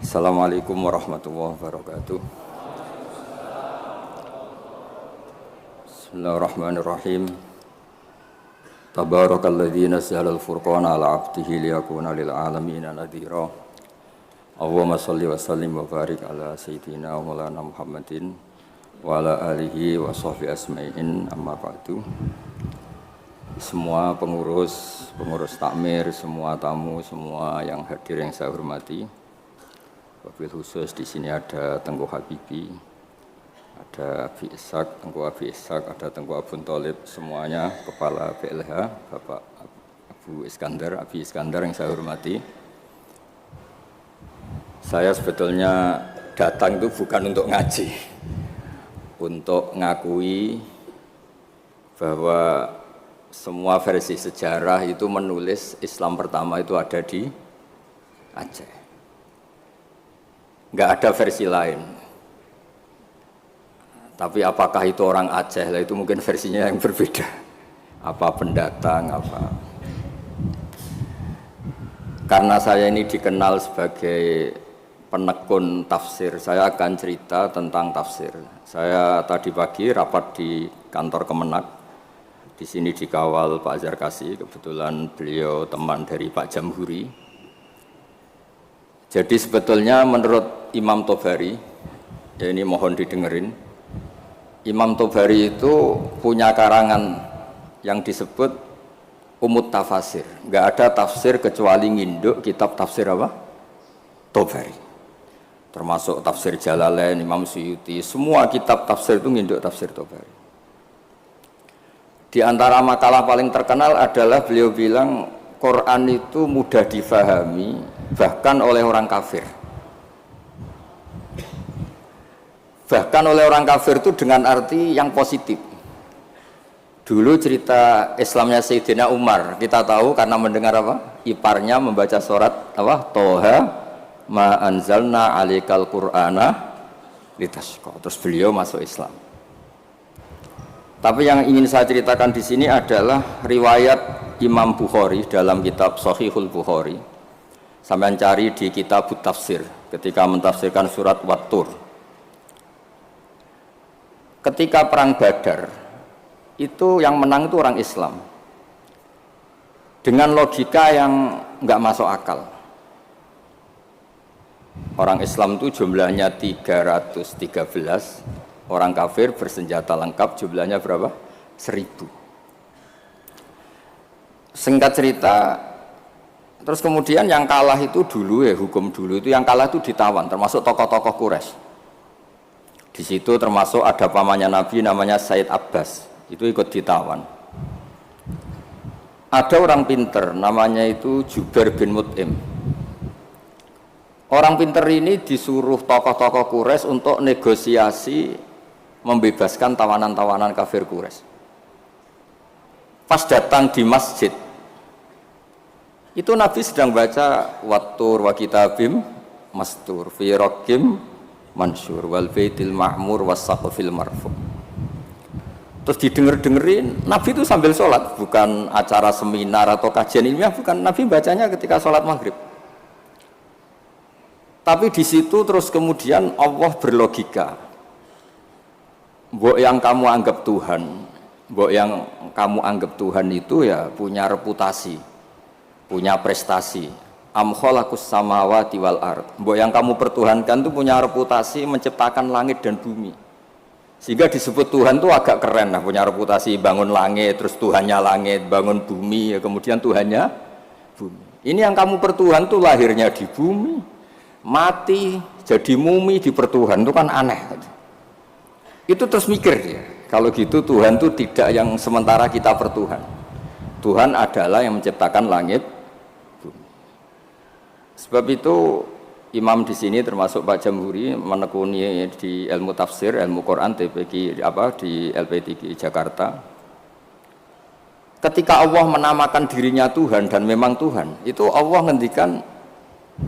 Assalamualaikum warahmatullahi wabarakatuh. Bismillahirrahmanirrahim. Tabarakalladzi nazzala al-furqana ala 'abdihi liyakuna lil 'alamin nadhira. Allahumma shalli wa sallim wa barik ala sayyidina wa maulana Muhammadin wa ala alihi wa sahbihi asma'in, amma ba'du. Semua pengurus takmir, semua tamu, semua yang hadir yang saya hormati. Wabil khusus di sini ada Tengku Habibi, ada Abi Ishaq, Tengku Abi Ishaq, ada Tengku Abun Tholib, semuanya kepala BLH, Bapak Abi Iskandar yang saya hormati. Saya sebetulnya datang itu bukan untuk ngaji, untuk ngakui bahwa semua versi sejarah itu menulis Islam pertama itu ada di Aceh. Enggak ada versi lain. Tapi apakah itu orang Aceh? Lah itu mungkin versinya yang berbeda. Apa pendatang, apa. Karena saya ini dikenal sebagai penekun tafsir, saya akan cerita tentang tafsir. Saya tadi pagi rapat di kantor Kemenak. Di sini dikawal Pak Zarkasi, kebetulan beliau teman dari Pak Jamhuri. Jadi sebetulnya menurut Imam Tobari, ya ini mohon didengerin, Imam Tobari itu punya karangan yang disebut Umut Tafasir. Enggak ada tafsir kecuali nginduk kitab tafsir apa? Tobari. Termasuk tafsir Jalalain, Imam Suyuti, semua kitab tafsir itu nginduk tafsir Tobari. Di antara makalah paling terkenal adalah beliau bilang Quran itu mudah difahami bahkan oleh orang kafir. Bahkan oleh orang kafir itu dengan arti yang positif. Dulu cerita Islamnya Sayyidina Umar, kita tahu karena mendengar apa? Iparnya membaca surat apa? Toha ma anzalna 'alaikal qur'ana litashqa. Terus beliau masuk Islam. Tapi yang ingin saya ceritakan di sini adalah riwayat Imam Bukhari dalam kitab Shahihul Bukhari. Sampai cari di kitab Tafsir ketika mentafsirkan surat Wat-Tur. Ketika perang Badar, itu yang menang itu orang Islam. Dengan logika yang enggak masuk akal. Orang Islam itu jumlahnya 313, orang kafir bersenjata lengkap jumlahnya berapa? 1000. Singkat cerita, terus kemudian yang kalah itu dulu hukum dulu itu yang kalah itu ditawan, termasuk tokoh-tokoh Quraisy. Di situ termasuk ada pamannya Nabi namanya Said Abbas, itu ikut ditawan. Ada orang pinter namanya itu Jubair bin Mut'im. Orang pinter ini disuruh tokoh-tokoh Quraisy untuk negosiasi membebaskan tawanan-tawanan kafir Quraisy. Pas datang di masjid, itu Nabi sedang baca Wat-Tur wa kitabim mastur fi raqim mansur wal baitil ma'mur was saqfil marfu. Terus didengerin, Nabi itu sambil sholat, bukan acara seminar atau kajian ilmiah, bukan. Nabi bacanya ketika sholat maghrib. Tapi di situ terus kemudian Allah berlogika. Mbok yang kamu anggap Tuhan, mbok yang kamu anggap Tuhan itu ya punya reputasi, punya prestasi. Am khalaqus samawati wal ard. Mbok yang kamu pertuhankan itu punya reputasi menciptakan langit dan bumi. Sehingga disebut Tuhan itu agak keren lah, punya reputasi bangun langit, terus Tuhannya langit, bangun bumi, ya kemudian Tuhannya bumi. Ini yang kamu pertuhan itu lahirnya di bumi, mati jadi mumi di pertuhan, itu kan aneh. Itu terus mikir ya, kalau gitu Tuhan itu tidak yang sementara kita pertuhan. Tuhan adalah yang menciptakan langit, bumi. Sebab itu imam di sini termasuk Pak Jamhuri menekuni di ilmu tafsir, ilmu Quran TPQ di LP3 Jakarta. Ketika Allah menamakan dirinya Tuhan dan memang Tuhan, itu Allah ngendikan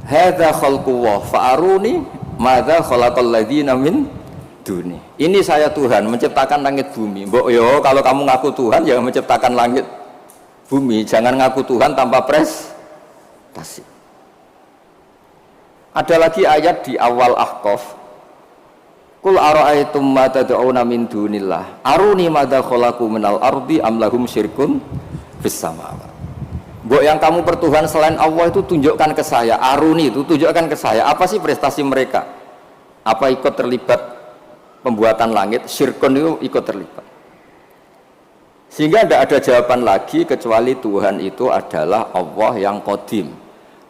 hadza khalqullah fa'aruni madza khalaqal ladzina min duni. Ini saya Tuhan menciptakan langit bumi. Mbok yo kalau kamu ngaku Tuhan ya menciptakan langit bumi, jangan ngaku Tuhan tanpa prestasi. Ada lagi ayat di awal Ahqaf. Qul ara'aytum ma tad'una min dunillah aruni madza khalaqu minal ardi am lahum syirkun fis samawati. Mbok yang kamu pertuhan selain Allah itu tunjukkan ke saya. Aruni itu tunjukkan ke saya. Apa sih prestasi mereka? Apa ikut terlibat pembuatan langit? Syirkun itu ikut terlibat. Sehingga tidak ada jawaban lagi kecuali Tuhan itu adalah Allah yang qadim.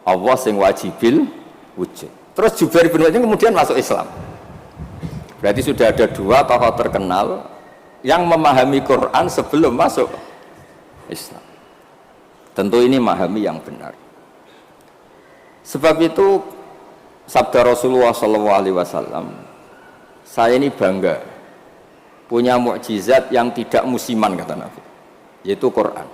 Allah sing wajibil wujud. Terus Jubair bin Mut'im kemudian masuk Islam. Berarti sudah ada dua tokoh terkenal yang memahami Quran sebelum masuk Islam. Tentu ini memahami yang benar. Sebab itu sabda Rasulullah SAW, saya ini bangga punya mukjizat yang tidak musiman, kata Nabi, yaitu Quran.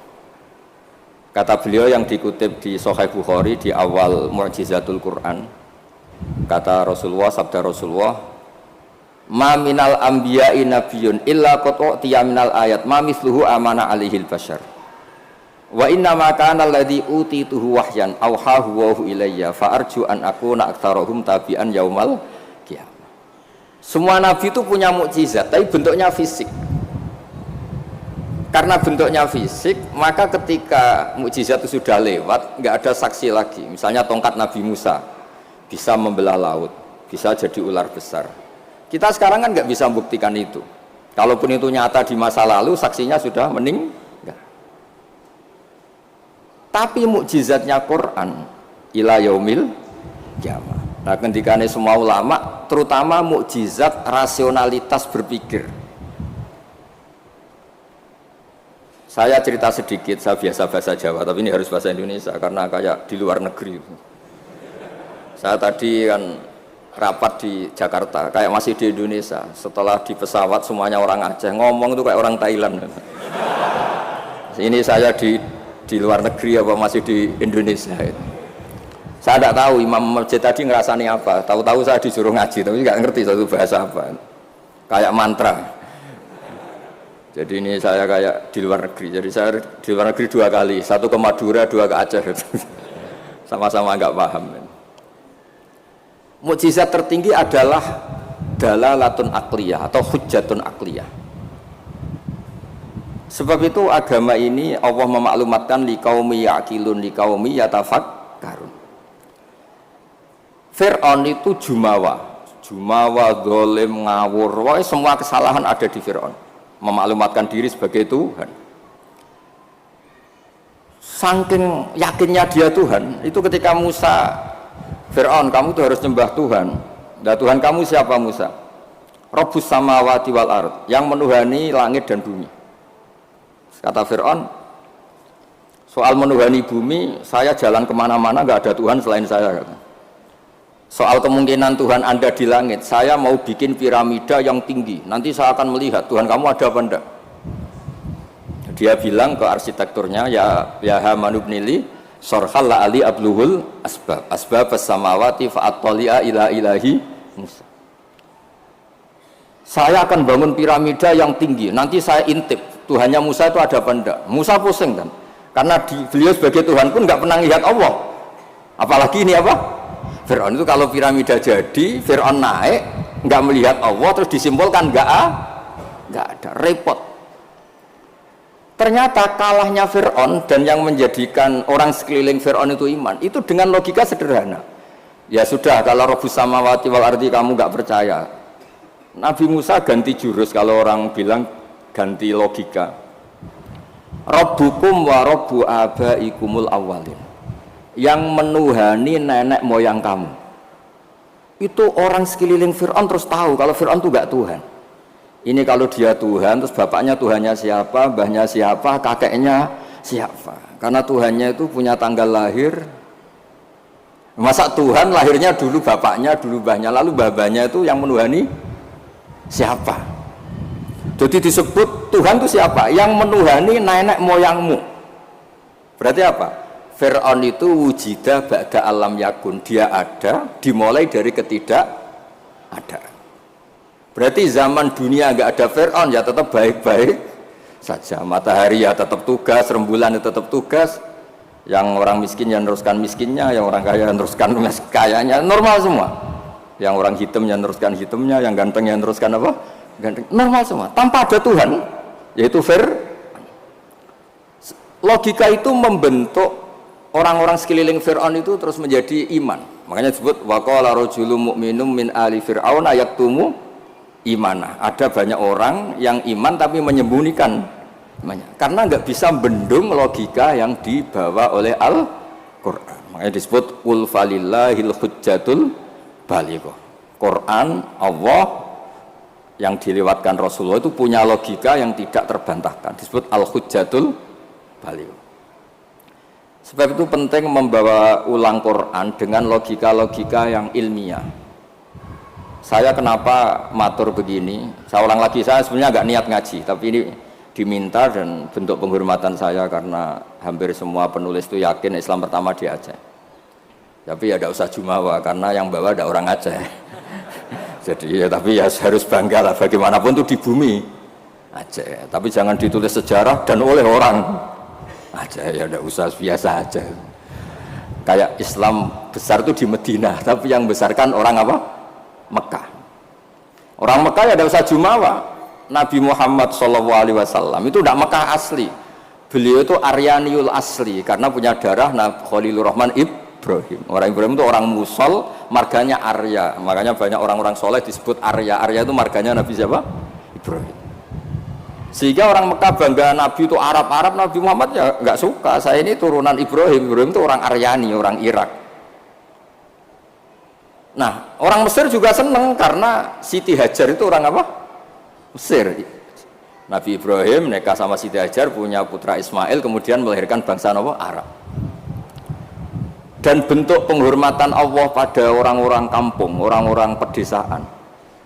Kata beliau yang dikutip di Sahih Bukhari di awal Mu'jizatul Quran, kata Rasulullah, sabda Rasulullah, ma minal anbiya'i nabiyyun illa qad utiya minal ayat ma mithluhu amana alaihil bashar wa inna ma kana alladhi utituhu wahyan auhahu wa ilayya fa arju an akuna aktsarahum tabi'an yaumal qiyamah. Semua nabi itu punya mukjizat tapi bentuknya fisik. Karena bentuknya fisik, maka ketika mukjizat itu sudah lewat, nggak ada saksi lagi. Misalnya tongkat Nabi Musa bisa membelah laut, bisa jadi ular besar. Kita sekarang kan nggak bisa membuktikan itu. Kalaupun itu nyata di masa lalu, saksinya sudah meninggal. Tapi mukjizatnya Quran ila yaumil qiyamah. Nah, ketikane semua ulama, terutama mukjizat rasionalitas berpikir. Saya cerita sedikit, saya biasa bahasa Jawa, tapi ini harus bahasa Indonesia karena kayak di luar negeri. Saya tadi kan rapat di Jakarta, kayak masih di Indonesia. Setelah di pesawat semuanya orang Aceh, ngomong itu kayak orang Thailand. Ini saya di luar negeri apa masih di Indonesia. Saya tidak tahu imam masjid tadi ngerasani apa. Tahu-tahu saya disuruh ngaji, tapi nggak ngerti satu bahasa apa. Kayak mantra. Jadi ini saya kayak di luar negeri. Jadi saya di luar negeri 2 kali, 1 ke Madura, 2 ke Aceh. Sama-sama nggak paham. Mukjizat tertinggi adalah dalalatun akliyah atau hujjatun akliyah. Sebab itu agama ini Allah memaklumatkan liqaumi yaqilun liqaumi yatafakkarun. Fir'aun itu jumawa, zalim, ngawur, wah, semua kesalahan ada di Fir'aun. Memaklumatkan diri sebagai Tuhan. Saking yakinnya dia Tuhan, itu ketika Musa, Fir'aun, kamu tuh harus nyembah Tuhan. Nah, Tuhan kamu siapa Musa? Rabbus samawati wal ard, yang menuhani langit dan bumi. Kata Fir'aun, soal menuhani bumi, saya jalan kemana-mana gak ada Tuhan selain saya. Kata. Soal kemungkinan Tuhan Anda di langit, saya mau bikin piramida yang tinggi. Nanti saya akan melihat Tuhan kamu ada apa enggak. Dia bilang ke arsitekturnya, ya Haman ibnili sorhal la ali abluhul asbab as-samawati fa'attali'a ila ilahi Musa. Saya akan bangun piramida yang tinggi. Nanti saya intip Tuhannya Musa itu ada apa enggak. Musa pusing kan, karena beliau sebagai Tuhan pun nggak pernah lihat Allah. Apalagi ini apa? Fir'aun itu kalau piramida jadi, Fir'aun naik, nggak melihat Allah, terus disimpulkan nggak ada, repot. Ternyata kalahnya Fir'aun dan yang menjadikan orang sekeliling Fir'aun itu iman, itu dengan logika sederhana. Ya sudah, kalau Rabbus samawati wal ardi kamu nggak percaya, Nabi Musa ganti jurus. Kalau orang bilang ganti logika, Rabbukum wa Rabbu abaikumul awwalin, yang menuhani nenek moyang kamu. Itu orang sekeliling Fir'aun terus tahu kalau Fir'aun itu gak Tuhan. Ini kalau dia Tuhan, terus bapaknya Tuhannya siapa, mbahnya siapa, kakeknya siapa. Karena Tuhannya itu punya tanggal lahir. Masa Tuhan lahirnya dulu bapaknya, dulu mbahnya, lalu babanya itu yang menuhani siapa. Jadi disebut Tuhan itu siapa? Yang menuhani nenek moyangmu. Berarti apa? Fir'aun itu wujidah ba'da alam yakun, dia ada dimulai dari ketidak ada. Berarti zaman dunia nggak ada Fir'aun ya tetap baik-baik saja. Matahari ya tetap tugas, rembulan ya tetap tugas. Yang orang miskin yang teruskan miskinnya, yang orang kaya yang teruskan kayanya, normal semua. Yang orang hitam yang teruskan hitamnya, yang ganteng yang teruskan apa? Ganteng. Normal semua, tanpa ada Tuhan, yaitu logika itu membentuk orang-orang sekeliling Fir'aun itu terus menjadi iman. Makanya disebut waqala rajulun mu'minun min ali fir'aun yaktumu imanah. Ada banyak orang yang iman tapi menyembunyikan imannya, karena nggak bisa bendung logika yang dibawa oleh Al-Quran. Makanya disebut qul falillahil hujjatul balighah. Quran Allah yang dilewatkan Rasulullah itu punya logika yang tidak terbantahkan, disebut al-hujjatul balighah. Sebab itu penting membawa ulang Quran dengan logika-logika yang ilmiah. Saya kenapa matur begini, saya ulang lagi, saya sebenarnya nggak niat ngaji, tapi ini diminta dan bentuk penghormatan saya karena hampir semua penulis itu yakin Islam pertama di Aceh. Tapi ya tidak usah jumawa karena yang bawa ada orang Aceh. Jadi ya tapi ya harus bangga lah, bagaimanapun itu di bumi Aceh. Tapi jangan ditulis sejarah dan oleh orang Aceh, ya tidak usah, biasa aja. Kayak Islam besar itu di Medina, tapi yang besarkan orang apa? Mekah. Orang Mekah ya tidak usah jumawa. Nabi Muhammad SAW itu tidak Mekah asli. Beliau itu Aryaniul asli karena punya darah Khalilur Rahman Ibrahim. Orang Ibrahim itu orang Musol, marganya Arya. Makanya banyak orang-orang soleh disebut Arya. Arya itu marganya Nabi siapa? Ibrahim. Sehingga orang Mekah bangga Nabi itu Arab-Arab, Nabi Muhammad ya nggak suka. Saya ini turunan Ibrahim. Ibrahim itu orang Aryani, orang Irak. Nah, orang Mesir juga seneng karena Siti Hajar itu orang apa? Mesir. Nabi Ibrahim nikah sama Siti Hajar, punya putra Ismail, kemudian melahirkan bangsa apa? Arab. Dan bentuk penghormatan Allah pada orang-orang kampung, orang-orang pedesaan,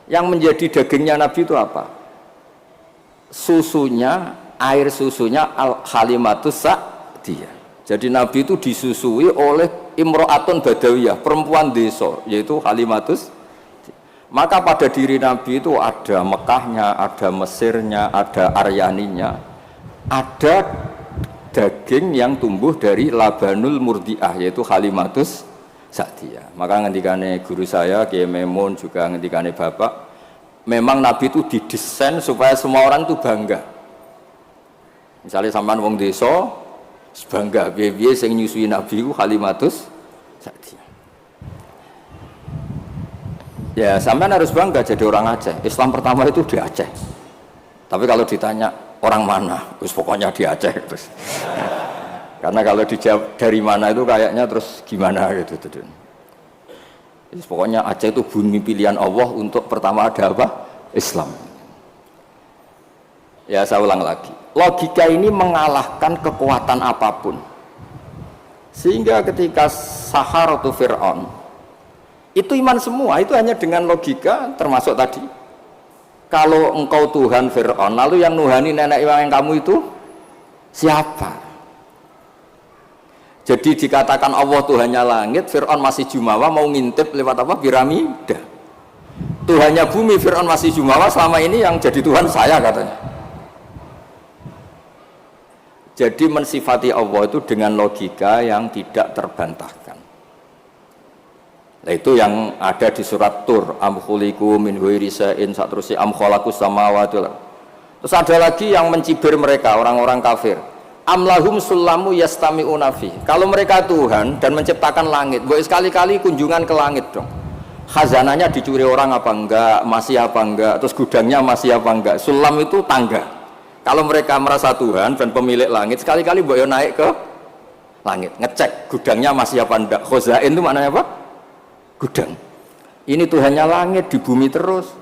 yang menjadi dagingnya Nabi itu apa? Susunya, air susunya al-Halimatus Sa'diyah. Jadi Nabi itu disusui oleh Imro'atun Badawiyah, perempuan desa, yaitu Halimatus. Maka pada diri Nabi itu ada Mekahnya, ada Mesirnya, ada Aryaninya, ada daging yang tumbuh dari Labanul Murdiah, yaitu Halimatus Sa'diyah. Maka ngendikane guru saya Kiai Memun, juga ngendikane Bapak, memang Nabi itu didesain supaya semua orang itu bangga. Misalnya sampean wong desa bangga, biye-biye sing nyusui Nabi itu Halimatus Sa'diyah. Ya sampean harus bangga jadi orang Aceh. Islam pertama itu di Aceh. Tapi kalau ditanya orang mana, terus pokoknya di Aceh terus. Karena kalau dijawab dari mana itu kayaknya terus gimana gitu. Pokoknya Aceh itu bumi pilihan Allah untuk pertama ada apa? Islam. Ya saya ulang lagi, logika ini mengalahkan kekuatan apapun. Sehingga ketika Saharatu Fir'aun itu iman semua, itu hanya dengan logika, termasuk tadi kalau engkau Tuhan Fir'aun, lalu yang nuhani nenek yang kamu itu siapa? Jadi dikatakan Allah Tuhannya langit, Fir'aun masih jumawa, mau ngintip lewat apa? Piramida. Tuhannya bumi, Fir'aun masih jumawa, selama ini yang jadi Tuhan saya katanya. Jadi mensifati Allah itu dengan logika yang tidak terbantahkan. Nah itu yang ada di surat Tur, am khuliqu min ghairi shay'in, saterusé am khalaqus samawati. Terus ada lagi yang mencibir mereka, orang-orang kafir. Amlahum sulamu yastami'una fi. Kalau mereka Tuhan dan menciptakan langit, boleh sekali-kali kunjungan ke langit dong. Khazanahnya dicuri orang apa enggak, masih apa enggak, terus gudangnya masih apa enggak. Sulam itu tangga. Kalau mereka merasa Tuhan dan pemilik langit, sekali-kali boleh naik ke langit, ngecek gudangnya masih apa enggak. Khazain itu maknanya apa? Gudang. Ini Tuhannya langit, di bumi terus.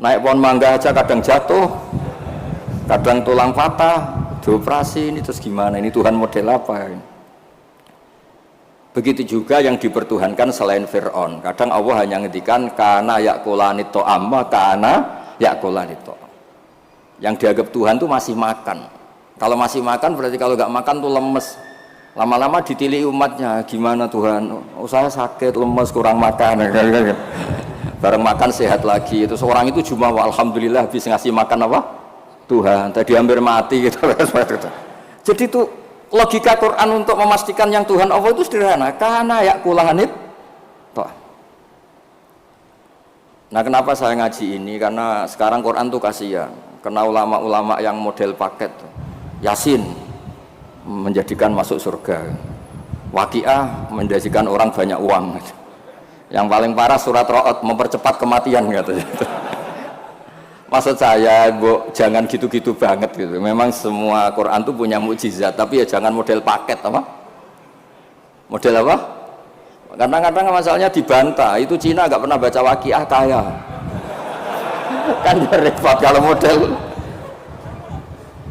Naik pohon mangga aja kadang jatuh, kadang tulang patah, dioperasi, ini terus gimana? Ini Tuhan model apa? Begitu juga yang dipertuhankan selain Fir'aun. Kadang Allah hanya ngendikan kana yakulani to'am, kana yakulani to'am. Yang dianggap Tuhan itu masih makan. Kalau masih makan berarti kalau nggak makan tuh lemes. Lama-lama ditilih umatnya, gimana Tuhan? Oh, saya sakit, lemes, kurang makan. Bareng makan sehat lagi. Terus orang itu cuma alhamdulillah habis ngasih makan apa? Tuhan. Tadi hampir mati gitu. Jadi itu Logika Quran untuk memastikan yang Tuhan Allah itu sederhana. Karena yakulahanit toh. Nah, kenapa saya ngaji ini? Karena sekarang Quran tuh kasihan. Karena ulama-ulama yang model paket Yasin menjadikan masuk surga. Waqiah menjadikan orang banyak uang. Yang paling parah surat Ra'd mempercepat kematian katanya. Maksud saya, jangan gitu-gitu banget gitu. Memang semua Quran itu punya mukjizat, tapi ya jangan model paket apa? Model apa? Kadang-kadang masalahnya dibantah. Itu Cina nggak pernah baca Waqiah kaya. Kan repot kalau model.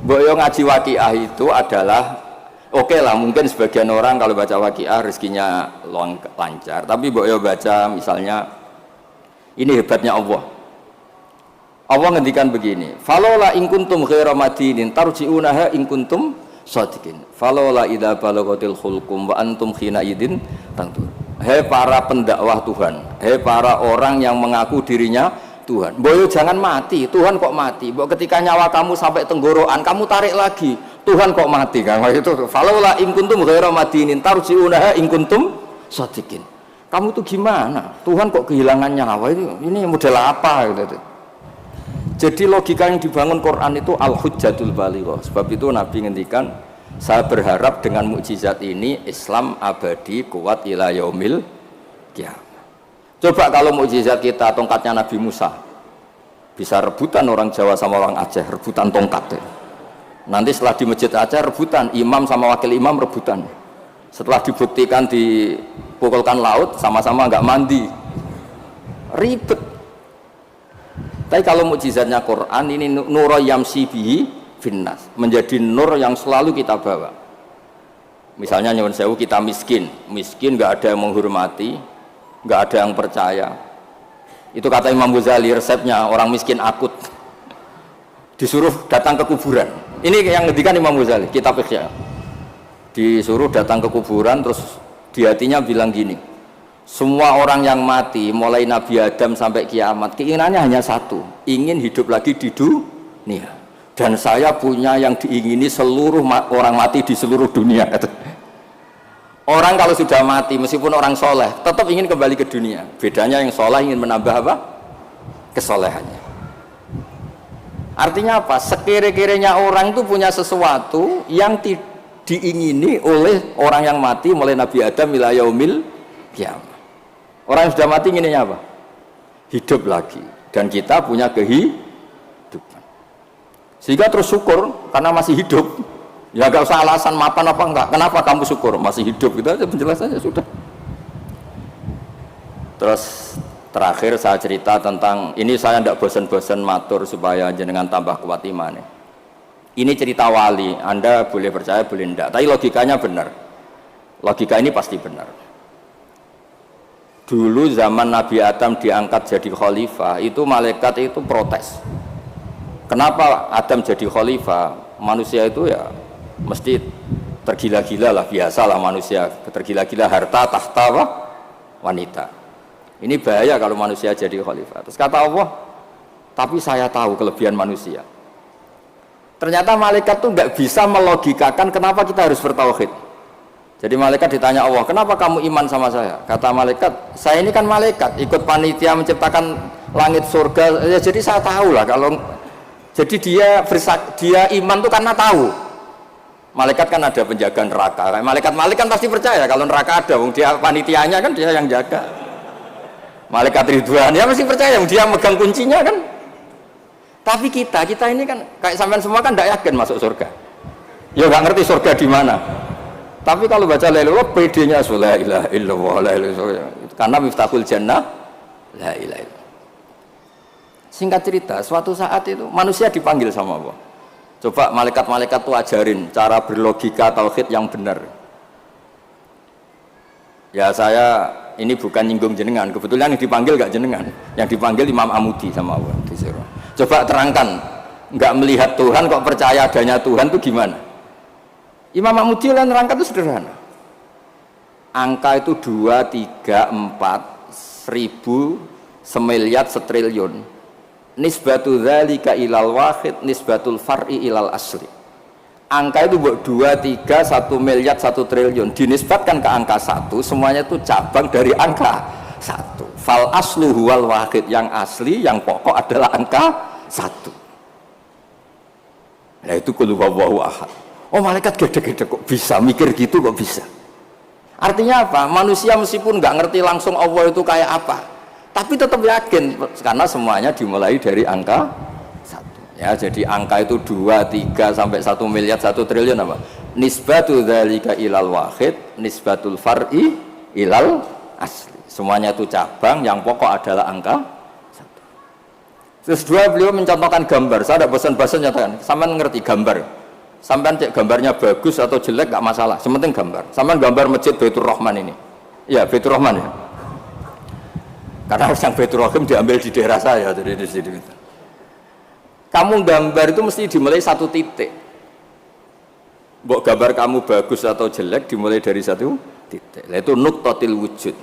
Boyo ngaji Waqiah itu adalah oke lah, mungkin sebagian orang kalau baca Waqiah rezekinya lancar. Tapi boyo baca misalnya ini hebatnya Allah. Allah ngendikan begini, falola in kuntum ghaira madinin tarji'unaha in kuntum shadiqin. Falola idza balaghatil khulqum wa antum khina idin tantur. Hei para pendakwah Tuhan, hei para orang yang mengaku dirinya Tuhan. Boyo jangan mati, Tuhan kok mati. Mbok ketika nyawa kamu sampai tenggorokan, kamu tarik lagi, Tuhan kok mati kan? Itu falola in kuntum ghaira madinin tarji'unaha in kuntum shadiqin. Kamu tuh gimana? Tuhan kok kehilangan nyawa itu? Ini model apa gitu. Jadi logika yang dibangun Quran itu al-hujjatul balighah. Sebab itu Nabi ngendikan, saya berharap dengan mukjizat ini Islam abadi kuat ila yaumil qiyamah. Coba kalau mukjizat kita tongkatnya Nabi Musa, bisa rebutan orang Jawa sama orang Aceh, rebutan tongkat. Nanti setelah di Masjid Aceh rebutan, imam sama wakil imam rebutan. Setelah dibuktikan dipukulkan laut, sama-sama nggak mandi, ribet. Tapi kalau mukjizatnya Quran ini nur yamsi bihi finnas, menjadi nur yang selalu kita bawa. Misalnya nyuwun sewu kita miskin nggak ada yang menghormati, nggak ada yang percaya. Itu kata Imam Ghazali, resepnya orang miskin akut disuruh datang ke kuburan. Ini yang ngendikan Imam Ghazali, kitab Ihya. Disuruh datang ke kuburan, terus di hatinya bilang gini, semua orang yang mati mulai Nabi Adam sampai kiamat keinginannya hanya satu, ingin hidup lagi di dunia. Dan saya punya yang diingini seluruh orang mati di seluruh dunia. Orang kalau sudah mati meskipun orang soleh tetap ingin kembali ke dunia. Bedanya yang soleh ingin menambah apa? Kesolehannya. Artinya apa? Sekira-kiranya orang itu punya sesuatu yang diingini oleh orang yang mati mulai Nabi Adam ila yaumil qiyamah. Orang yang sudah mati inginnya apa? Hidup lagi. Dan kita punya kehidupan. Sehingga terus syukur karena masih hidup. Ya gak usah alasan mapan apa enggak. Kenapa kamu syukur? Masih hidup. Itu aja penjelasannya sudah. Terus terakhir saya cerita tentang, ini saya tidak bosan-bosan matur supaya jenengan tambah kuat imannya. Ini cerita wali. Anda boleh percaya, boleh enggak. Tapi logikanya benar. Logika ini pasti benar. Dulu zaman Nabi Adam diangkat jadi khalifah, itu malaikat itu protes. Kenapa Adam jadi khalifah? Manusia itu ya mesti tergila-gila lah, biasalah manusia tergila-gila harta, tahta, wanita. Ini bahaya kalau manusia jadi khalifah. Terus kata Allah, tapi saya tahu kelebihan manusia. Ternyata malaikat tuh nggak bisa melogikakan kenapa kita harus bertauhid. Jadi malaikat ditanya Allah, kenapa kamu iman sama saya? Kata malaikat, saya ini kan malaikat, ikut panitia menciptakan langit surga. Ya, jadi saya tahu lah kalau, jadi dia iman tuh karena tahu. Malaikat kan ada penjaga neraka. Malaikat kan pasti percaya kalau neraka ada, dia panitianya kan dia yang jaga. Malaikat Ridwan ya mesti percaya, dia megang kuncinya kan. Tapi kita ini kan kayak sampean semua kan tidak yakin masuk surga. Ya nggak ngerti surga di mana. Tapi kalau baca la ilaha illallah, PD-nya la ilaha illallah, la ilaha illallah. Karena miftahul jannah la ilaha illallah. Singkat cerita, suatu saat itu manusia dipanggil sama Allah. Coba malaikat-malaikat itu ajarin cara berlogika tauhid yang benar. Ya saya ini bukan nyinggung jenengan, kebetulan yang dipanggil gak jenengan, yang dipanggil Imam Amudi sama Allah. Coba terangkan, nggak melihat Tuhan kok percaya adanya Tuhan itu gimana? Imam Amudi yang nerangkan itu sederhana. Angka itu 2, 3, 4, 1000, semiliar, setriliun. Nisbatu dzalika ilal wahid, nisbatul far'i ilal asli. angka itu buat 2, 3, 1 miliar, 1 triliun dinisbatkan ke angka 1, semuanya itu cabang dari angka 1. Fal aslu huwal wahid, yang asli, yang pokok adalah angka 1. Nah itu qul huwallahu ahad. Oh malaikat gede-gede kok bisa mikir gitu, kok bisa. Artinya apa? Manusia meskipun nggak ngerti langsung Allah itu kayak apa, tapi tetap yakin karena semuanya dimulai dari angka 1. Ya, jadi angka itu 2, 3 sampai 1 miliar, 1 triliun apa? Nisbatu dzalika ilal wahid, nisbatul far'i ilal asli. Semuanya itu cabang, yang pokok adalah angka 1. Terus dua, beliau mencontohkan gambar. Saya tidak bosan-bosan nyatakan, sampean ngerti gambar. Sampai cek gambarnya bagus atau jelek gak masalah, sementing gambar. Sampai gambar masjid Baitur Rahman ini, ya Baitur Rahman ya. Karena yang Baitur Rahim diambil di daerah saya, jadi di sini. Kamu gambar itu mesti dimulai 1 titik. Mbok gambar kamu bagus atau jelek dimulai dari 1 titik. Itu nuqtatil wujud.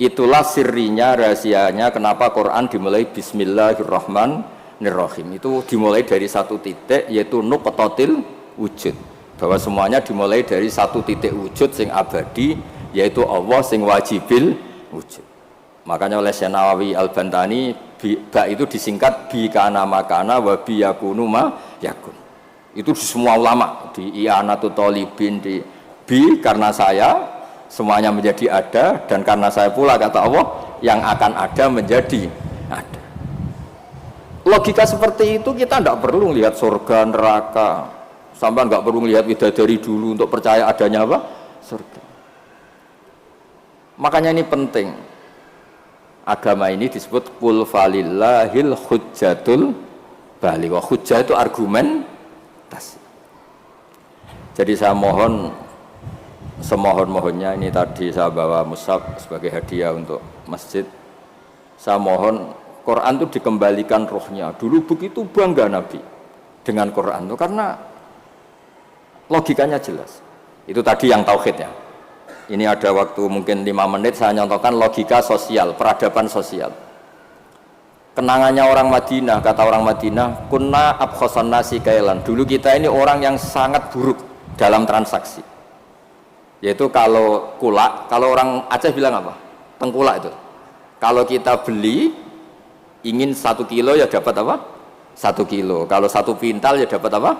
Itulah sirrinya, rahasianya kenapa Quran dimulai Bismillahirrahmanirrahim. Itu dimulai dari 1 titik, yaitu nuqtatil wujud, bahwa semuanya dimulai dari 1 titik wujud sing abadi, yaitu Allah sing wajibil wujud. Makanya oleh Syekh Nawawi Al-Bantani ba itu disingkat bi kana makana wa bi yakunu ma yakun. Itu di semua ulama, di I'anatul Thalibin, di bi karena saya semuanya menjadi ada, dan karena saya pula kata Allah yang akan ada menjadi ada. Logika seperti itu kita tidak perlu lihat surga neraka, sampai nggak perlu lihat bidadari dulu untuk percaya adanya apa? Surga. Makanya ini penting. Agama ini disebut qul falillahil hujjatul baligh. Hujjah itu argumentasi. Jadi saya mohon, semohon-mohonnya, ini tadi saya bawa mushaf sebagai hadiah untuk masjid. Saya mohon Quran itu dikembalikan rohnya. Dulu begitu bangga Nabi dengan Quran itu karena logikanya jelas. Itu tadi yang tauhid ya. Ini ada waktu mungkin 5 menit saya nyontohkan logika sosial, peradaban sosial. Kenangannya orang Madinah, kata orang Madinah, kunna abkhasan nasi kailan. Dulu kita ini orang yang sangat buruk dalam transaksi. Yaitu kalau kulak, kalau orang Aceh bilang apa? Tengkulak itu. Kalau kita beli ingin 1 kilo ya dapat apa? 1 kilo. Kalau 1 pintal ya dapat apa?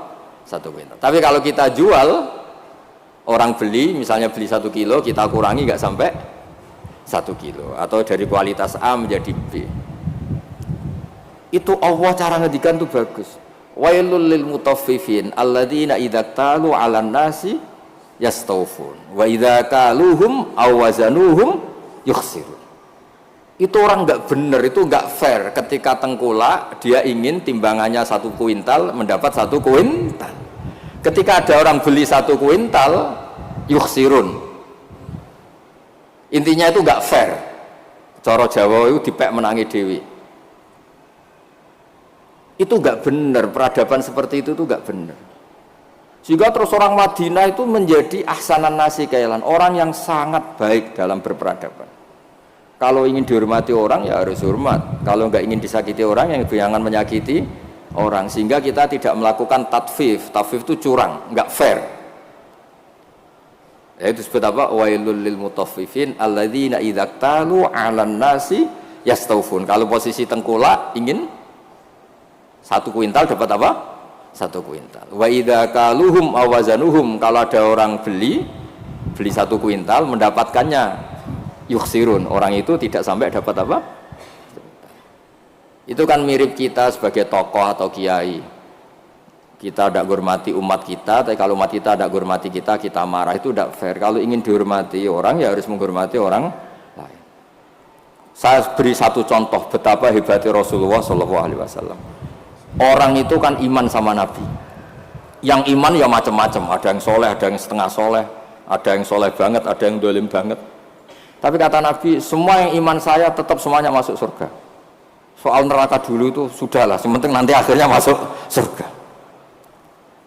1 pintal. Tapi kalau kita jual, orang beli, misalnya beli 1 kilo, kita kurangi nggak sampai 1 kilo. Atau dari kualitas A menjadi B. Itu Allah cara ngedikan tuh bagus. Wailul lil mutaffifin alladzina idza talu 'alan nasi yastawfun wa idza kaluhum aw wazanuhum yukhsirun. Itu orang nggak benar, itu nggak fair. Ketika tengkulak dia ingin timbangannya 1 kuintal mendapat 1 kuintal. Ketika ada orang beli 1 kuintal yukhsirun, intinya itu nggak fair. Cara Jawa itu dipek menangi dewi. Itu nggak benar, peradaban seperti itu tuh nggak benar. Sehingga terus orang Madinah itu menjadi ahsanan nasi kailan, orang yang sangat baik dalam berperadaban. Kalau ingin dihormati orang ya harus hormat. Kalau nggak ingin disakiti orang, yang jangan menyakiti orang. Sehingga kita tidak melakukan tatfif. Tatfif itu curang, nggak fair. Ya, itu disebut apa? Wailul lil mutaffifin alladzina idza talu 'alan nasi yastawfun. Kalau posisi tengkulak ingin 1 kuintal dapat apa? 1 kuintal. Wa idza kaluhum aw wazanuhum, kalau ada orang beli 1 kuintal mendapatkannya yukhsirun, orang itu tidak sampai dapat apa? Itu kan mirip kita sebagai tokoh atau kiai. Kita tidak hormati umat kita, tapi kalau umat kita tidak hormati kita, kita marah, itu tidak fair. Kalau ingin dihormati orang ya harus menghormati orang lain. Saya beri 1 contoh betapa hebatnya Rasulullah SAW. Orang itu kan iman sama Nabi. Yang iman ya macam-macam, ada yang soleh, ada yang setengah soleh, ada yang soleh banget, ada yang dolim banget. Tapi kata Nabi, semua yang iman saya tetap semuanya masuk surga. Soal neraka dulu itu sudahlah, sementing nanti akhirnya masuk surga.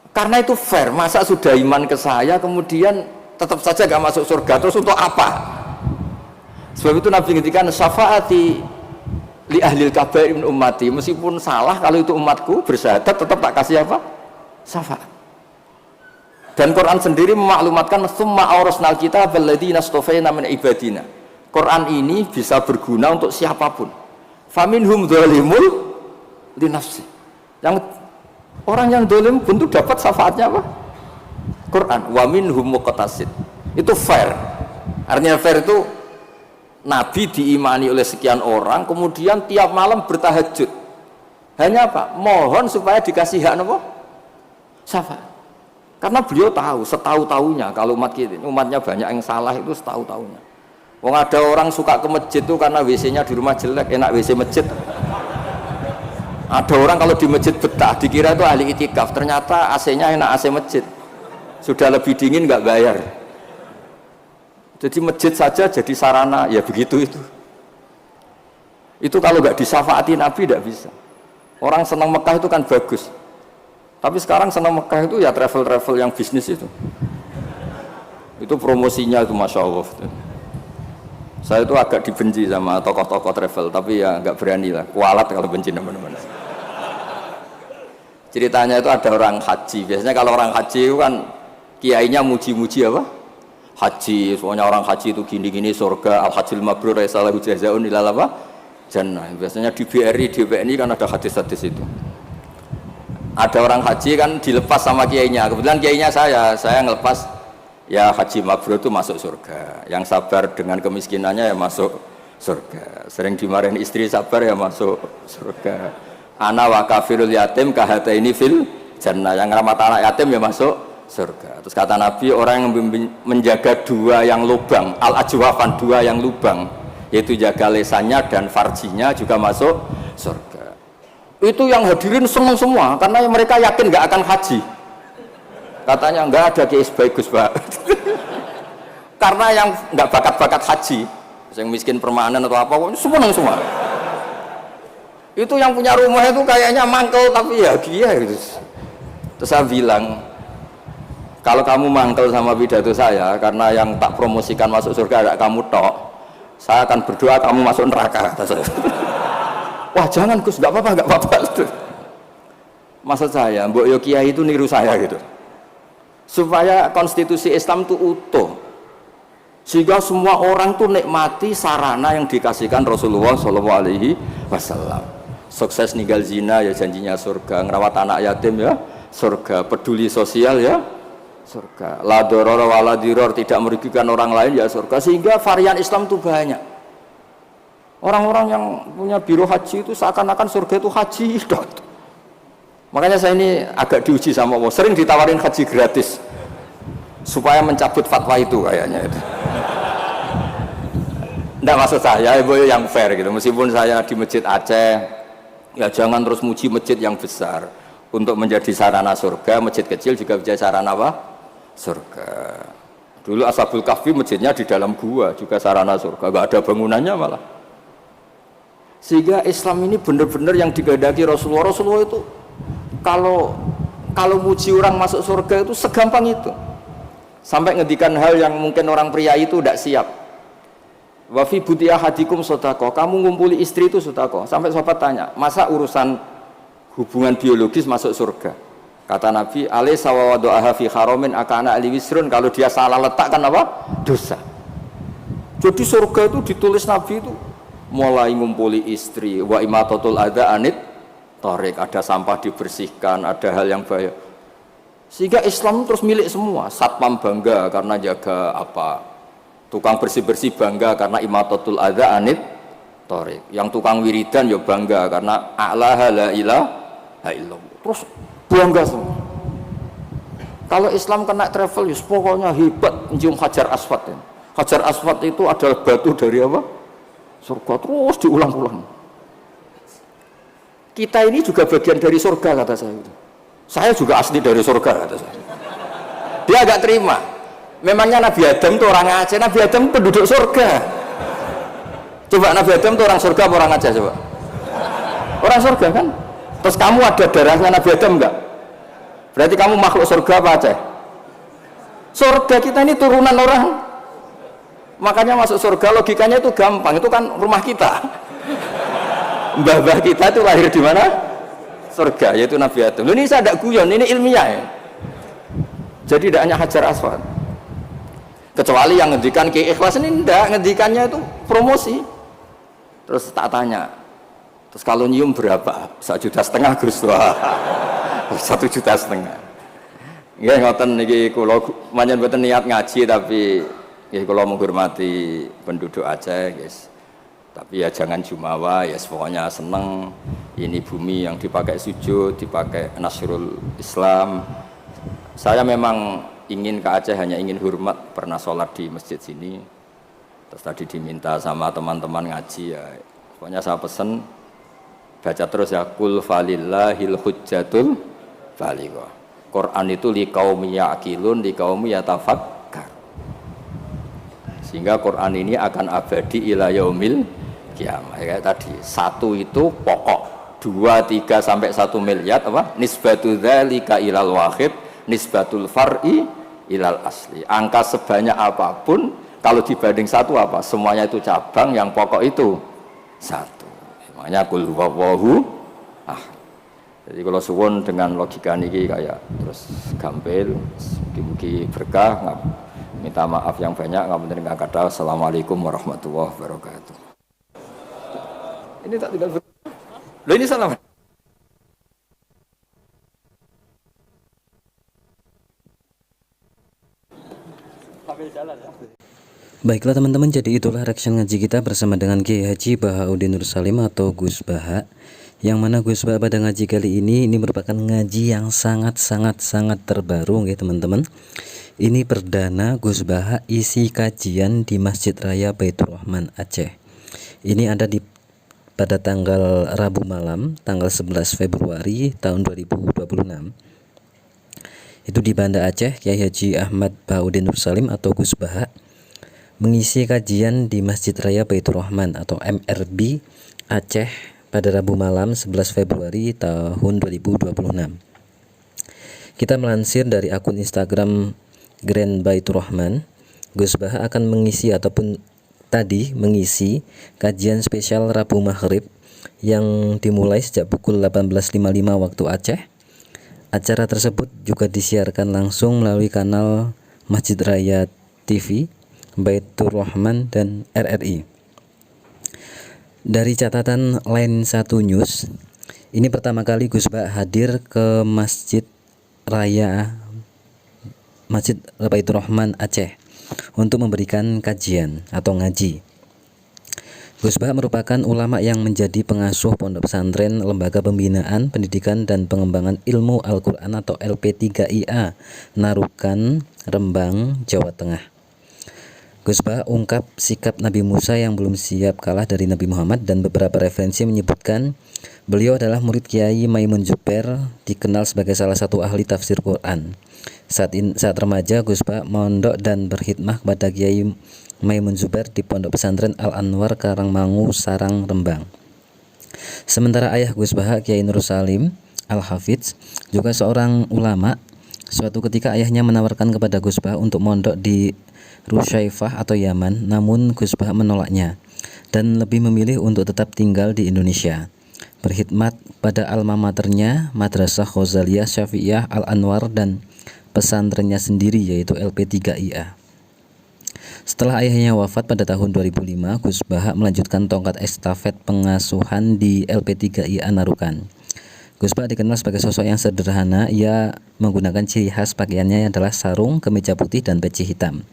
Karena itu fair, masa sudah iman ke saya kemudian tetap saja gak masuk surga, terus untuk apa? Sebab itu Nabi ngintikan syafaati li ahlil kabair min ummati, meskipun salah kalau itu umatku bersyahadat tetap tak kasih apa? Syafaat. Dan Quran sendiri memaklumatkan summa aurasnal kitab alladziina astafaina min ibadina. Quran ini bisa berguna untuk siapapun. Faminhum dzalimul li nafsi. Yang orang yang zalim pun itu dapat syafaatnya apa? Quran. Wa minhum muqtasid. Itu fair. Artinya fair itu Nabi diimani oleh sekian orang, kemudian tiap malam bertahajud. Hanya apa? Mohon supaya dikasih hak apa? Syafaat. Karena beliau tahu, setahu-tahunya kalau umatnya banyak yang salah itu setahu-tahunya. Wong ada orang suka ke masjid itu karena WC-nya di rumah jelek, enak WC masjid. Ada orang kalau di masjid betah, dikira itu ahli itikaf, ternyata AC-nya enak AC masjid. Sudah lebih dingin nggak bayar. Jadi masjid saja jadi sarana, ya begitu itu. Itu kalau nggak disyafaati Nabi tidak bisa. Orang senang Mekah itu kan bagus. Tapi sekarang senang Mekah itu ya travel-travel yang bisnis itu. Itu promosinya itu Masya Allah. Saya itu agak dibenci sama tokoh-tokoh travel, tapi ya nggak berani lah. Kualat kalau benci teman-teman. Ceritanya itu ada orang haji. Biasanya kalau orang haji itu kan kiainya muji-muji apa? Haji. Soalnya orang haji itu gini-gini surga. Al-Hajjul Mabrur Raisalahu Jazaun ilal apa? Jannah. Biasanya di BRI, di BNI kan ada hadis-hadis itu. Ada orang haji kan dilepas sama kiainya. Kebetulan kiainya saya ngelepas ya haji mabrur itu masuk surga. Yang sabar dengan kemiskinannya ya masuk surga. Sering dimarahin istri sabar ya masuk surga. Ana wa kafirul yatim kahataini fil jannah. Yang ramah anak yatim ya masuk surga. Terus kata Nabi, orang yang menjaga dua yang lubang, al-ajwafan, dua yang lubang, yaitu jaga lesannya dan farjinya juga masuk surga. Itu yang hadirin senang semua karena mereka yakin nggak akan haji. Katanya nggak ada kiai bagus Pak. Karena yang nggak bakat-bakat haji, yang miskin permanen atau apa, senang semua. Itu yang punya rumah itu kayaknya mangkel tapi ya dia gitu. Terus saya bilang, kalau kamu mangkel sama pidato saya karena yang tak promosikan masuk surga ada kamu tok, saya akan berdoa kamu masuk neraka. Kata saya. Wah jangan Gus, nggak apa-apa. Maksud saya, Mbok Yo Kiai itu niru saya gitu. Supaya konstitusi Islam itu utuh. Sehingga semua orang tuh nikmati sarana yang dikasihkan Rasulullah SAW. Sukses ninggal zina ya janjinya surga, ngerawat anak yatim ya surga, peduli sosial ya surga. La doror wala diror, tidak merugikan orang lain ya surga. Sehingga varian Islam itu banyak. Orang-orang yang punya biro haji itu seakan-akan surga itu haji. Makanya saya ini agak diuji sama Allah. Sering ditawarin haji gratis supaya mencabut fatwa itu kayaknya itu. Nggak maksud saya, Ibu yang fair gitu. Meskipun saya di Masjid Aceh, ya jangan terus muji masjid yang besar. Untuk menjadi sarana surga, masjid kecil juga menjadi sarana apa? Surga. Dulu Ashabul Kahfi masjidnya di dalam gua juga sarana surga. Nggak ada bangunannya malah. Sehingga Islam ini benar-benar yang dikehendaki Rasulullah. Rasulullah itu kalau muji orang masuk surga itu segampang itu. Sampai ngedikan hal yang mungkin orang pria itu tidak siap. Wa fi buti ahadikum sedekah. Kamu ngumpuli istri itu sedekah. Sampai sahabat tanya, masa urusan hubungan biologis masuk surga? Kata Nabi, alaysa wa wada'aha fi haramin akana ali wisrun. Kalau dia salah letak kan apa? Dosa. Jadi surga itu ditulis Nabi itu mulai ngumpuli istri, wa imatatul adza anit tarik, ada sampah dibersihkan, ada hal yang bahaya. Sehingga Islam terus milik semua. Satpam bangga karena jaga apa, tukang bersih-bersih bangga karena imatatul adza anit tarik, yang tukang wiridan ya bangga karena a'laha la ilaha illallah. Terus bangga semua. Kalau Islam kena travel ya pokoknya hebat, mencium Hajar Aswad ya. Hajar Aswad itu adalah batu dari apa? Surga, terus diulang-ulang. Kita ini juga bagian dari surga kata saya. Saya juga asli dari surga kata saya. Dia agak terima. Memangnya Nabi Adam itu orang Aceh, Nabi Adam penduduk surga. Coba Nabi Adam itu orang surga apa orang Aceh coba? Orang surga kan? Terus kamu ada darahnya Nabi Adam enggak? Berarti kamu makhluk surga apa Aceh? Surga kita ini turunan orang. Makanya masuk surga logikanya itu gampang, itu kan rumah kita. Mbah-mbah kita itu lahir di mana? Surga, yaitu Nabi Adam. Ini saya tidak guyon, ini ilmiah ya. Jadi tidak hanya Hajar Aswad. Kecuali yang ngendikan Ki Ikhlas ini enggak, ngendikannya itu promosi. Terus tak tanya, terus kalau nyium berapa? 1,5 juta Gus. Wah, 1,5 juta. Nggih ngoten niki kula pancen mboten niat ngaji tapi nggih kula menghormati penduduk Aceh, guys. Tapi ya jangan jumawa, ya pokoknya seneng ini bumi yang dipakai sujud, dipakai Nasrul Islam. Saya memang ingin ke Aceh hanya ingin hormat, pernah sholat di masjid sini. Terus tadi diminta sama teman-teman ngaji ya. Pokoknya saya pesen baca terus ya kul falillahil hujjatul baligha. Quran itu liqaumi yaqilun, liqaumi yatafakkar. Sehingga Quran ini akan abadi ila yaumil kiamah. Kayak tadi, 1 itu pokok, 2, 3 sampai 1 miliar apa? Nisbatu dzalika ilal wahid, nisbatul far'i ilal asli. Angka sebanyak apapun kalau dibanding 1 apa? Semuanya itu cabang, yang pokok itu 1. Makanya kul huwallahu ahad. Jadi kalau suwun dengan logika niki kayak terus gampil, mugi-mugi berkah, minta maaf yang banyak, ngapunten ingkang kathah. Assalamualaikum warahmatullahi wabarakatuh. Ini tak tinggal loh, ini salam. Baiklah teman-teman, jadi itulah reaction ngaji kita bersama dengan Kiai Haji Bahauddin Nur Salim atau Gus Baha. Yang mana Gus Baha pada ngaji kali ini merupakan ngaji yang sangat terbaru ya teman-teman. Ini perdana Gus Baha isi kajian di Masjid Raya Baitur Rahman Aceh. Ini ada pada tanggal Rabu malam, tanggal 11 Februari tahun 2026. Itu di Banda Aceh, Kiai Haji Ahmad Bahauddin Nur Salim atau Gus Baha mengisi kajian di Masjid Raya Baitur Rahman atau MRB Aceh pada Rabu malam 11 Februari tahun 2026. Kita melansir dari akun Instagram Grand Baitur Rahman, Gus Baha akan mengisi ataupun tadi mengisi kajian spesial Rabu Maghrib yang dimulai sejak pukul 18.55 waktu Aceh. Acara tersebut juga disiarkan langsung melalui kanal Masjid Raya TV, Baitur Rahman dan RRI. Dari catatan Line 1 News, ini pertama kali Gus Baha hadir ke Masjid Baitur Rahman Aceh untuk memberikan kajian atau ngaji. Gus Baha merupakan ulama yang menjadi pengasuh pondok pesantren Lembaga Pembinaan, Pendidikan dan Pengembangan Ilmu Al-Quran atau LP3IA Narukan, Rembang, Jawa Tengah. Gus Baha ungkap sikap Nabi Musa yang belum siap kalah dari Nabi Muhammad dan beberapa referensi menyebutkan beliau adalah murid Kiai Maimun Zubair, dikenal sebagai salah satu ahli tafsir Quran. Saat remaja, Gus Baha mondok dan berkhidmah kepada Kiai Maimun Zubair di Pondok Pesantren Al-Anwar Karangmangu, Sarang, Rembang. Sementara ayah Gus Baha, Kiai Nur Salim Al-Hafidz, juga seorang ulama. Suatu ketika ayahnya menawarkan kepada Gus Baha untuk mondok di Rusyaifah atau Yaman, namun Gus Baha menolaknya dan lebih memilih untuk tetap tinggal di Indonesia, berkhidmat pada alma maternya Madrasah Ghazaliyah Syafi'iyah Al-Anwar dan pesantrennya sendiri yaitu LP3IA. Setelah ayahnya wafat pada tahun 2005, Gus Baha melanjutkan tongkat estafet pengasuhan di LP3IA Narukan. Gus Baha dikenal sebagai sosok yang sederhana. Ia menggunakan ciri khas pakaiannya adalah sarung, kemeja putih dan peci hitam.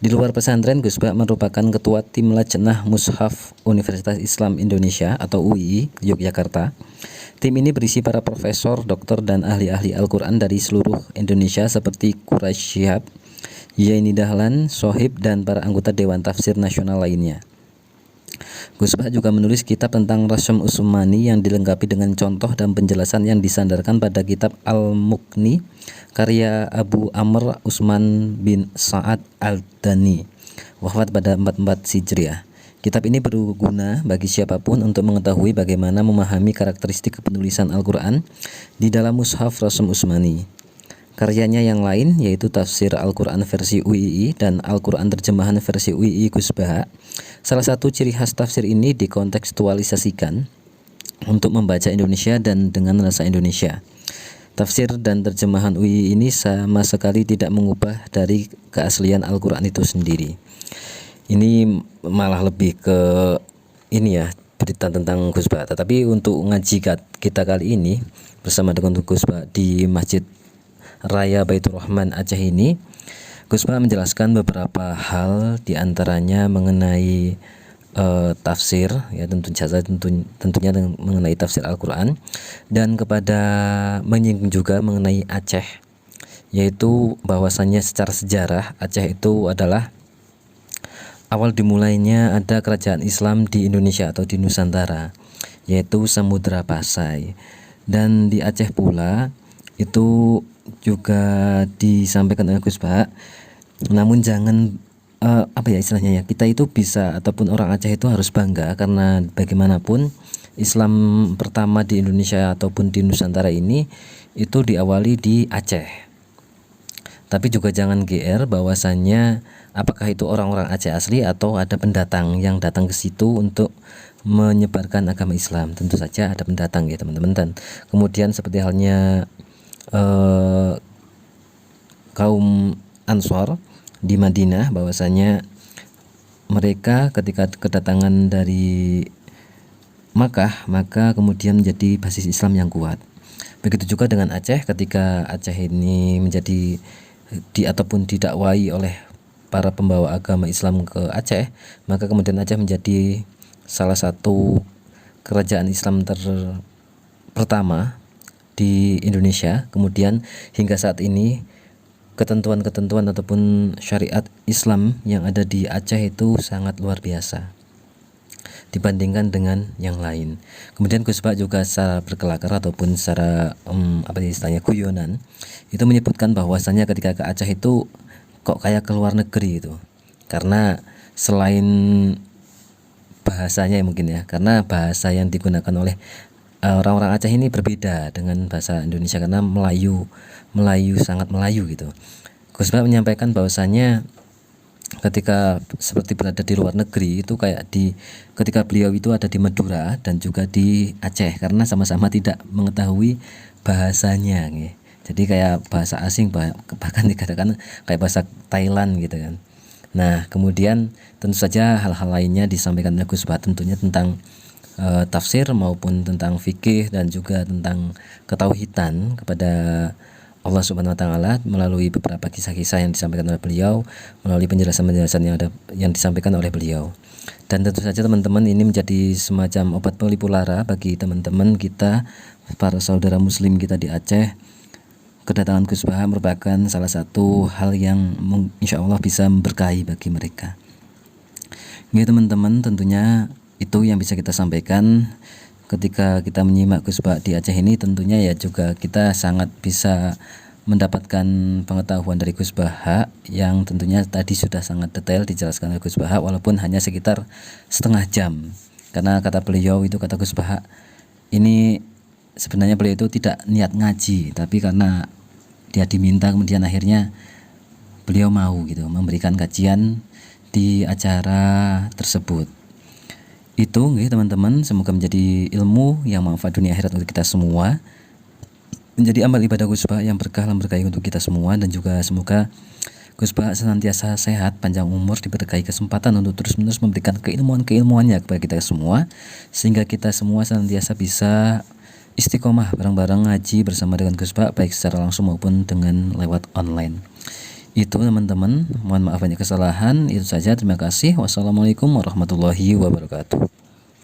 Di luar pesantren, Gus Baha merupakan ketua tim Lajnah Mushaf Universitas Islam Indonesia atau UII Yogyakarta. Tim ini berisi para profesor, doktor dan ahli-ahli Al-Quran dari seluruh Indonesia seperti Quraisy Shihab, Yaini Dahlan, Sohib dan para anggota Dewan Tafsir Nasional lainnya. Gus Baha juga menulis kitab tentang Rasyam Utsmani yang dilengkapi dengan contoh dan penjelasan yang disandarkan pada kitab Al-Muqni karya Abu Amr Utsman bin Sa'ad Al-Dani, wafat pada 44 Hijriah. Kitab ini berguna bagi siapapun untuk mengetahui bagaimana memahami karakteristik penulisan Al-Quran di dalam Mushaf Rasyam Utsmani. Karyanya yang lain yaitu Tafsir Al-Quran versi UII dan Al-Quran terjemahan versi UII Gus Baha. Salah satu ciri khas tafsir ini dikontekstualisasikan untuk membaca Indonesia dan dengan rasa Indonesia. Tafsir dan terjemahan UI ini sama sekali tidak mengubah dari keaslian Al-Quran itu sendiri. Ini malah lebih ke ini ya, berita tentang Gus Ba. Tetapi untuk ngaji kita kali ini bersama dengan Gus Ba di Masjid Raya Baitur Rahman Aceh ini, Gus Ba menjelaskan beberapa hal, diantaranya mengenai tafsir ya, tentunya mengenai tafsir Al-Quran, dan menyinggung juga mengenai Aceh, yaitu bahwasannya secara sejarah Aceh itu adalah awal dimulainya ada kerajaan Islam di Indonesia atau di Nusantara, yaitu Samudra Pasai. Dan di Aceh pula itu juga disampaikan oleh Gus Ba. Namun jangan istilahnya ya, kita itu bisa ataupun orang Aceh itu harus bangga karena bagaimanapun Islam pertama di Indonesia ataupun di Nusantara ini itu diawali di Aceh. Tapi juga jangan GR bahwasannya apakah itu orang-orang Aceh asli atau ada pendatang yang datang ke situ untuk menyebarkan agama Islam. Tentu saja ada pendatang ya teman-teman. Dan kemudian seperti halnya kaum Ansor di Madinah, bahwasanya mereka ketika kedatangan dari Makkah maka kemudian menjadi basis Islam yang kuat. Begitu juga dengan Aceh, ketika Aceh ini menjadi ataupun didakwai oleh para pembawa agama Islam ke Aceh, maka kemudian Aceh menjadi salah satu kerajaan Islam pertama di Indonesia. Kemudian hingga saat ini ketentuan-ketentuan ataupun syariat Islam yang ada di Aceh itu sangat luar biasa dibandingkan dengan yang lain. Kemudian Gus Ba juga secara berkelakar ataupun secara istilahnya guyonan itu menyebutkan bahwasannya ketika ke Aceh itu kok kayak ke luar negeri itu, karena selain bahasanya mungkin ya, karena bahasa yang digunakan oleh orang-orang Aceh ini berbeda dengan bahasa Indonesia, karena Melayu sangat Melayu gitu. Gus Ba menyampaikan bahwasannya ketika seperti berada di luar negeri itu kayak ketika beliau itu ada di Madura dan juga di Aceh, karena sama-sama tidak mengetahui bahasanya gitu. Jadi kayak bahasa asing, bahkan dikatakan kayak bahasa Thailand gitu kan. Nah kemudian tentu saja hal-hal lainnya disampaikan oleh Gus Ba, tentunya tentang tafsir maupun tentang fikih dan juga tentang ketauhidan kepada Allah Subhanahu wa taala melalui beberapa kisah-kisah yang disampaikan oleh beliau, melalui penjelasan-penjelasan yang disampaikan oleh beliau. Dan tentu saja teman-teman, ini menjadi semacam obat pelipur lara bagi teman-teman kita, para saudara muslim kita di Aceh. Kedatangan Gus Ba merupakan salah satu hal yang insya Allah bisa memberkahi bagi mereka. Ya teman-teman, tentunya itu yang bisa kita sampaikan ketika kita menyimak Gus Ba di Aceh ini. Tentunya ya juga kita sangat bisa mendapatkan pengetahuan dari Gus Ba yang tentunya tadi sudah sangat detail dijelaskan oleh Gus Ba, walaupun hanya sekitar setengah jam. Karena kata beliau itu, kata Gus Ba ini sebenarnya beliau itu tidak niat ngaji, tapi karena dia diminta kemudian akhirnya beliau mau gitu memberikan kajian di acara tersebut. Itu teman-teman, semoga menjadi ilmu yang manfaat dunia akhirat untuk kita semua, menjadi amal ibadah Gus Ba yang berkah dan berkahi untuk kita semua, dan juga semoga Gus Ba senantiasa sehat, panjang umur, diberkahi kesempatan untuk terus-menerus memberikan keilmuannya kepada kita semua, sehingga kita semua senantiasa bisa istiqomah bareng-bareng ngaji bersama dengan Gus Ba, baik secara langsung maupun dengan lewat online. Itu teman-teman, mohon maaf banyak kesalahan. Itu saja, terima kasih. Wassalamualaikum warahmatullahi wabarakatuh.